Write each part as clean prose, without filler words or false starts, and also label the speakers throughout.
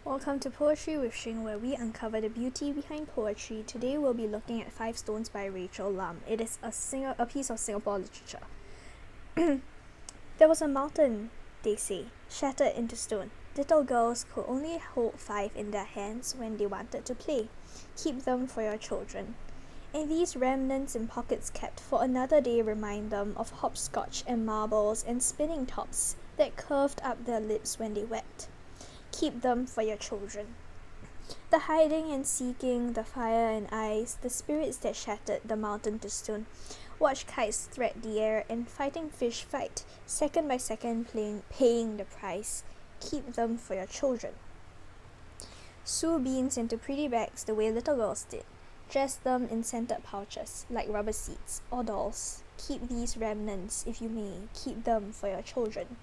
Speaker 1: Welcome to Poetry with Shing, where we uncover the beauty behind poetry. Today we'll be looking at Five Stones by Rachael. It is a piece of Singapore literature. There was a mountain, they say, shattered into stone. Little girls could only hold 5 in their hands when they wanted to play. Keep them for your children. And these remnants in pockets kept for another day remind them of hopscotch and marbles and spinning tops that curved up their lips when they wept. Keep them for your children. The hiding and seeking, the fire and ice, the spirits that shattered the mountain to stone. Watch kites thread the air and fighting fish fight, second by second paying the price. Keep them for your children. Sew beans into pretty bags the way little girls did. Dress them in scented pouches, like rubber seeds or dolls. Keep these remnants, if you may. Keep them for your children.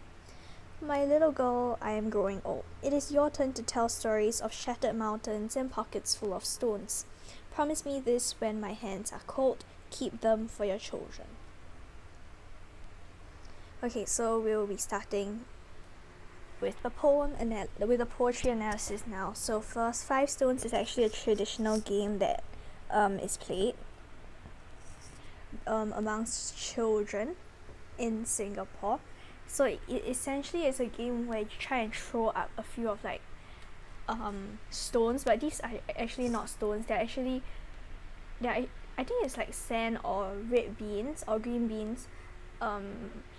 Speaker 1: My little girl, I am growing old. It is your turn to tell stories of shattered mountains and pockets full of stones. Promise me this when my hands are cold. Keep them for your children. Okay, so we'll be starting with the poetry analysis now. So first, Five Stones is actually a traditional game that is played amongst children in Singapore. So it essentially is a game where you try and throw up a few of stones, but these are actually not stones. I think it's like sand or red beans or green beans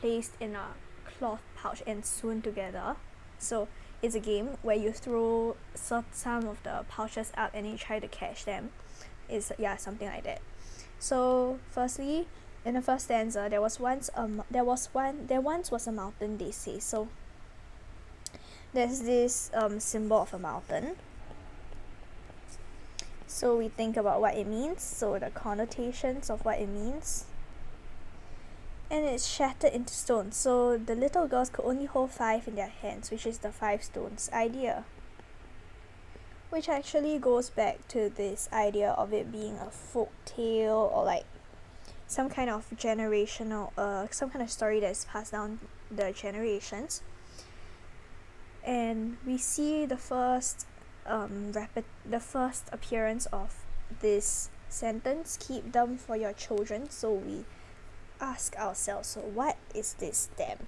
Speaker 1: placed in a cloth pouch and sewn together. So it's a game where you throw some of the pouches up and you try to catch them. Something like that. So firstly, in the first stanza, there once was a mountain, they say. So there's this symbol of a mountain. So we think about what it means, so the connotations of what it means. And it's shattered into stone. So the little girls could only hold 5 in their hands, which is the 5 stones idea. Which actually goes back to this idea of it being a folk tale or like some kind of generational some kind of story that is passed down the generations. And we see the first appearance of this sentence, keep them for your children. So we ask ourselves, so what is this them?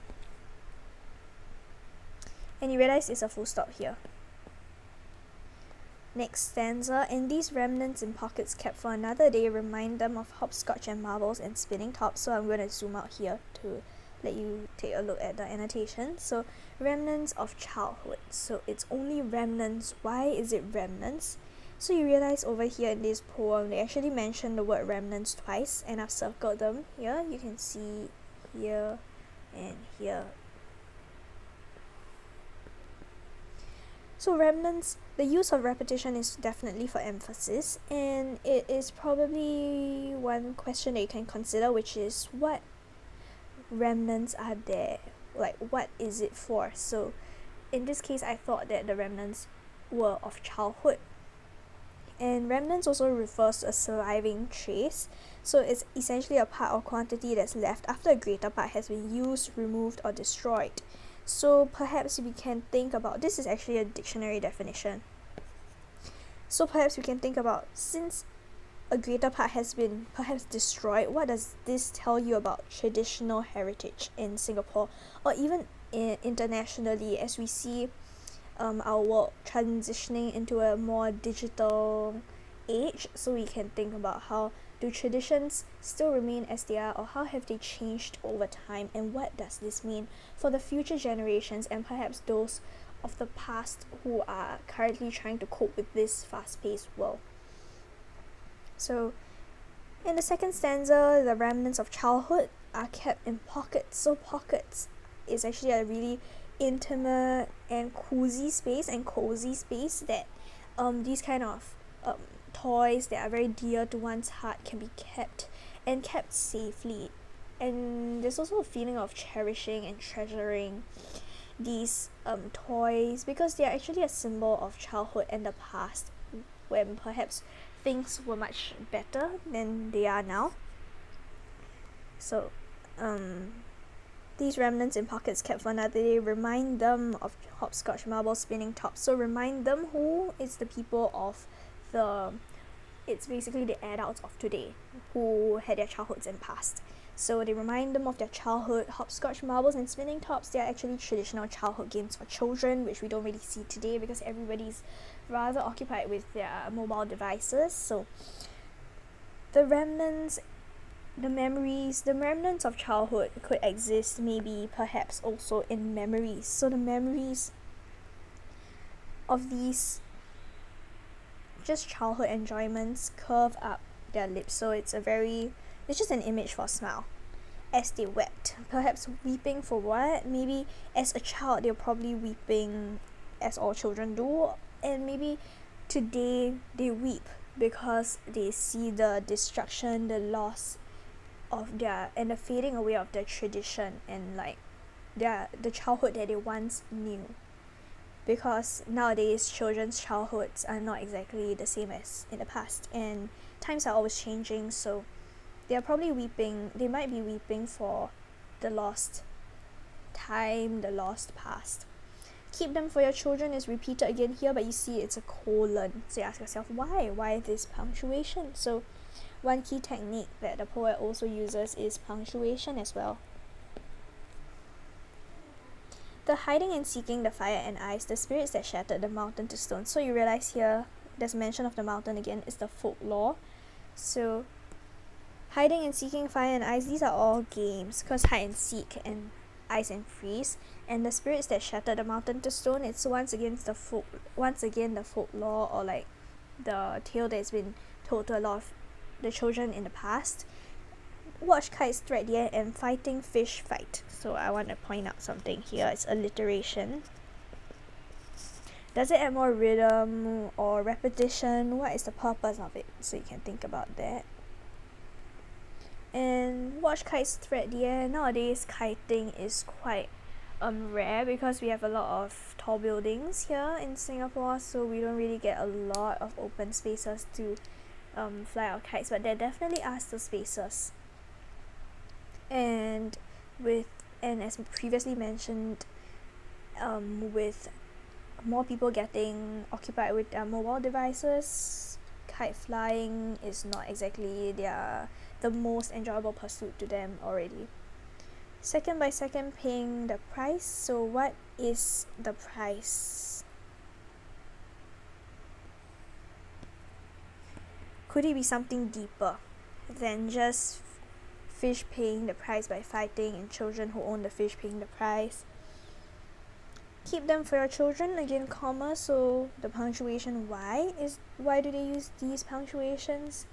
Speaker 1: And you realize it's a full stop here. Next stanza, and these remnants in pockets kept for another day remind them of hopscotch and marbles and spinning tops. So I'm going to zoom out here to let you take a look at the annotation. So remnants of childhood. So it's only remnants. Why is it remnants? So you realize over here in this poem, they actually mention the word remnants twice, and I've circled them here. You can see here and here. So remnants, the use of repetition is definitely for emphasis, and it is probably one question that you can consider, which is what remnants are there? Like, what is it for? So in this case, I thought that the remnants were of childhood. And remnants also refers to a surviving trace. So it's essentially a part or quantity that's left after a greater part has been used, removed, or destroyed. So perhaps we can think about, this is actually a dictionary definition. So perhaps we can think about, since a greater part has been perhaps destroyed, what does this tell you about traditional heritage in Singapore, or even internationally, as we see our world transitioning into a more digital age? So we can think about, how do traditions still remain as they are, or how have they changed over time, and what does this mean for the future generations and perhaps those of the past who are currently trying to cope with this fast-paced world? So in the second stanza, the remnants of childhood are kept in pockets. So pockets is actually a really intimate and cozy space that these kind of toys that are very dear to one's heart can be kept safely. And there's also a feeling of cherishing and treasuring these toys, because they are actually a symbol of childhood and the past, when perhaps things were much better than they are now. So These remnants in pockets kept for another day remind them of hopscotch marble spinning tops. So remind them who is the people of the, it's basically the adults of today who had their childhoods in past. So they remind them of their childhood. Hopscotch marbles and spinning tops, they are actually traditional childhood games for children, which we don't really see today because everybody's rather occupied with their mobile devices. So the remnants, the memories, the remnants of childhood could exist maybe perhaps also in memories. So the memories of these just childhood enjoyments curve up their lips. So it's just an image for a smile. As they wept, perhaps weeping for what? Maybe as a child they're probably weeping as all children do, and maybe today they weep because they see the destruction, the loss of their, and the fading away of their tradition and like the childhood that they once knew. Because nowadays children's childhoods are not exactly the same as in the past, and times are always changing, so they might be weeping for the lost time, the lost past. Keep them for your children is repeated again here, but you see it's a colon. So you ask yourself, why this punctuation? So one key technique that the poet also uses is punctuation as well. The hiding and seeking the fire and ice, the spirits that shattered the mountain to stone. So you realize here there's mention of the mountain again, is the folklore. So hiding and seeking fire and ice, these are all games, because hide and seek and ice and freeze. And the spirits that shattered the mountain to stone, it's once again the folklore, or like the tale that's been told to a lot of the children in the past. Watch kites thread the air and fighting fish fight. So I want to point out something here. It's alliteration. Does it add more rhythm or repetition? What is the purpose of it? So you can think about that. And watch kites thread the air. Nowadays kiting is quite rare because we have a lot of tall buildings here in Singapore, so we don't really get a lot of open spaces to fly our kites, but there definitely are still spaces. And as previously mentioned, with more people getting occupied with their mobile devices, kite flying is not exactly the most enjoyable pursuit to them already. Second by second paying the price. So what is the price? Could it be something deeper than just fish paying the price by fighting and children who own the fish paying the price? Keep them for your children, again comma, so the punctuation why do they use these punctuations?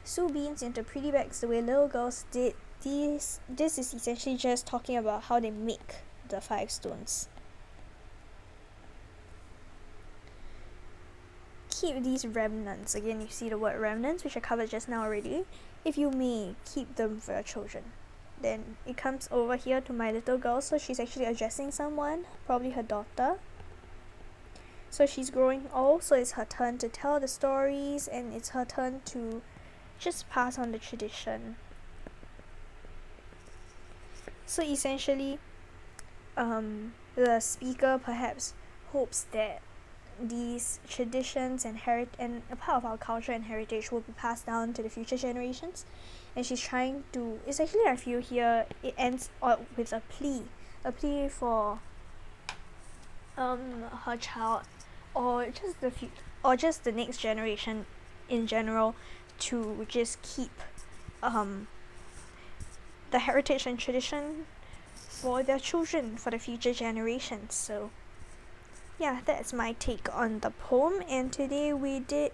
Speaker 1: Sew beans into pretty bags the way little girls did. This is essentially just talking about how they make the 5 stones. Keep these remnants, again you see the word remnants, which I covered just now already. If you may, keep them for your children. Then it comes over here to my little girl, so she's actually addressing someone, probably her daughter. So she's growing old, so it's her turn to tell the stories, and it's her turn to just pass on the tradition. So essentially, the speaker perhaps hopes that these traditions and a part of our culture and heritage will be passed down to the future generations. And she's trying to, it's actually, I feel here it ends with a plea for her child, or just the next generation in general, to just keep the heritage and tradition for their children, for the future generations. So yeah, that's my take on the poem, and today we did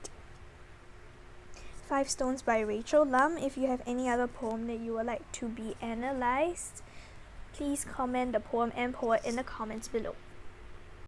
Speaker 1: 5 Stones by Rachael. If you have any other poem that you would like to be analysed, please comment the poem and poet in the comments below.